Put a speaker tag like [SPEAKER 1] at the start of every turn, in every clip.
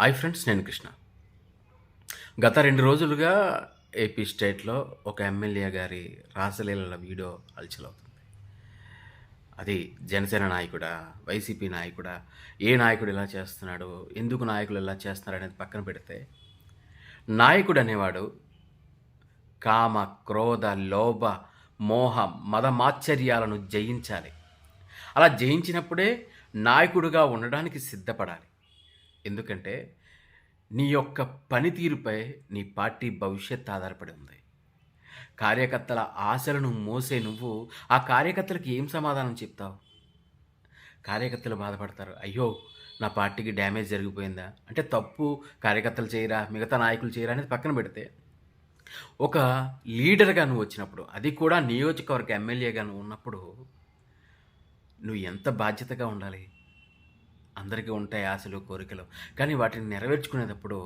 [SPEAKER 1] Hi friends, నేను కృష్ణ. గత 2 రోజులుగా ఏపీ స్టేట్‌లో ఒక ఎమ్మెల్యే గారి రాసలీలల వీడియో హల్చలవుతుంది. అది జనసేన నాయకుడా? వైసీపీ నాయకుడా? ఏ నాయకుడు ఇలా చేస్తున్నాడు? ఎందుకు నాయకులు ఇలా చేస్తున్నారనేది పక్కన పెడితే, నాయకుడనేవాడు కామ, క్రోధ, లోభ, మోహ, మదమాత్సర్యాలను జయించాలి. అలా జయించినప్పుడే నాయకుడిగా ఉండడానికి సిద్ధపడాలి. ఎందుకంటే నీ యొక్క పనితీరుపై నీ పార్టీ భవిష్యత్ ఆధారపడి ఉంది. కార్యకర్తల ఆశలను మోసే నువ్వు ఆ కార్యకర్తలకి ఏం సమాధానం చెప్తావు? కార్యకర్తలు బాధపడతారు. అయ్యో! నా పార్టీకి డ్యామేజ్ జరిగిపోయిందా? అంటే తప్పు కార్యకర్తలు చేయరా, మిగతా నాయకులు చేయరా అనేది పక్కన పెడితే, ఒక లీడర్‌గా నువ్వు వచ్చినప్పుడు, అది కూడా నియోజకవర్గ ఎమ్మెల్యేగా నువ్వు ఉన్నప్పుడు, నువ్వు ఎంత బాధ్యతగా ఉండాలి? అందరికీ ఉంటాయి ఆశలు, కోరికలు. కానీ వాటిని నెరవేర్చుకునేటప్పుడు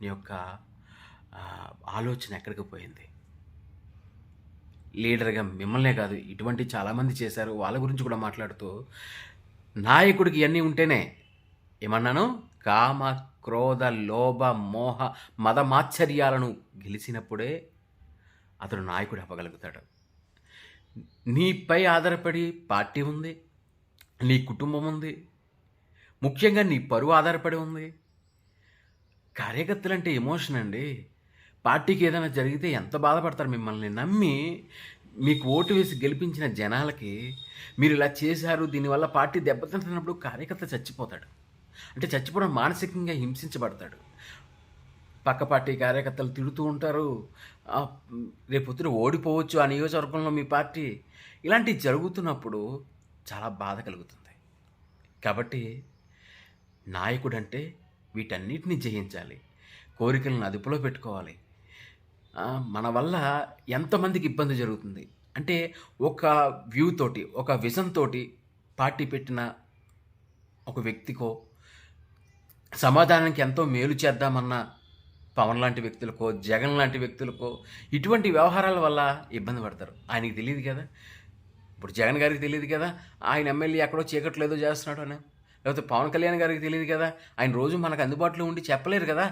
[SPEAKER 1] నీ యొక్క ఆలోచన ఎక్కడికి పోయింది? లీడర్‌గా మిమ్మల్నే కాదు, ఇటువంటి చాలామంది చేశారు. వాళ్ళ గురించి కూడా మాట్లాడుతూ, నాయకుడికి ఇయన్నీ ఉంటేనే ఏమన్నాను? కామ, క్రోధ, లోభ, మోహ, మదమాత్సర్యాలను గెలిచినప్పుడే అతడు నాయకుడు అవ్వగలుగుతాడు. నీపై ఆధారపడి పార్టీ ఉంది, నీ కుటుంబం ఉంది, ముఖ్యంగా నీ పరువు ఆధారపడి ఉంది. కార్యకర్తలంటే ఎమోషన్ అండి. పార్టీకి ఏదైనా జరిగితే ఎంత బాధపడతారు. మిమ్మల్ని నమ్మి మీకు ఓటు వేసి గెలిపించిన జనాలకి మీరు ఇలా చేశారు, దీనివల్ల పార్టీ దెబ్బతింటున్నప్పుడు కార్యకర్త చచ్చిపోతాడు. అంటే చచ్చిపోవడం, మానసికంగా హింసించబడతాడు. పక్క పార్టీ కార్యకర్తలు తిడుతూ ఉంటారు. రేపొద్దున ఓడిపోవచ్చు ఆ నియోజకవర్గంలో మీ పార్టీ. ఇలాంటివి జరుగుతున్నప్పుడు చాలా బాధ కలుగుతుంది. కాబట్టి నాయకుడంటే వీటన్నిటిని జయించాలి. కోరికలను అదుపులో పెట్టుకోవాలి. మన వల్ల ఎంతమందికి ఇబ్బంది జరుగుతుంది అంటే, ఒక వ్యూ తోటి, ఒక విజన్ తోటి పార్టీ పెట్టిన ఒక వ్యక్తికో, సమాజానికి ఎంతో మేలు చేద్దామన్న పవన్ లాంటి వ్యక్తులకో, జగన్ లాంటి వ్యక్తులకో ఇటువంటి వ్యవహారాల వల్ల ఇబ్బంది పడతారు. ఆయనకి తెలియదు కదా, ఇప్పుడు జగన్ గారికి తెలియదు కదా ఆయన ఎమ్మెల్యే ఎక్కడో చీకట్లో ఏదో చేస్తున్నాడు అని. లేకపోతే పవన్ కళ్యాణ్ గారికి తెలియదు కదా, ఆయన రోజు మనకు అందుబాటులో ఉండి చెప్పలేరు కదా.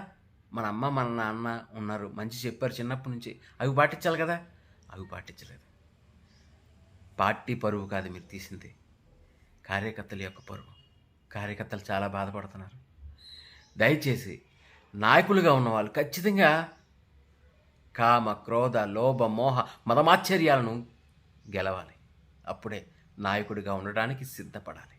[SPEAKER 1] మన అమ్మ మన నాన్న ఉన్నారు, మంచి చెప్పారు చిన్నప్పటి నుంచి, అవి పాటించాలి కదా. అవి పాటించలేదు. పార్టీ పరువు కాదు మీరు తీసింది, కార్యకర్తల యొక్క పరువు. కార్యకర్తలు చాలా బాధపడుతున్నారు. దయచేసి నాయకులుగా ఉన్నవాళ్ళు ఖచ్చితంగా కామ, క్రోధ, లోభ, మోహ, మదమాత్సర్యాలను గెలవాలి. అప్పుడే నాయకుడిగా ఉండడానికి సిద్ధపడాలి.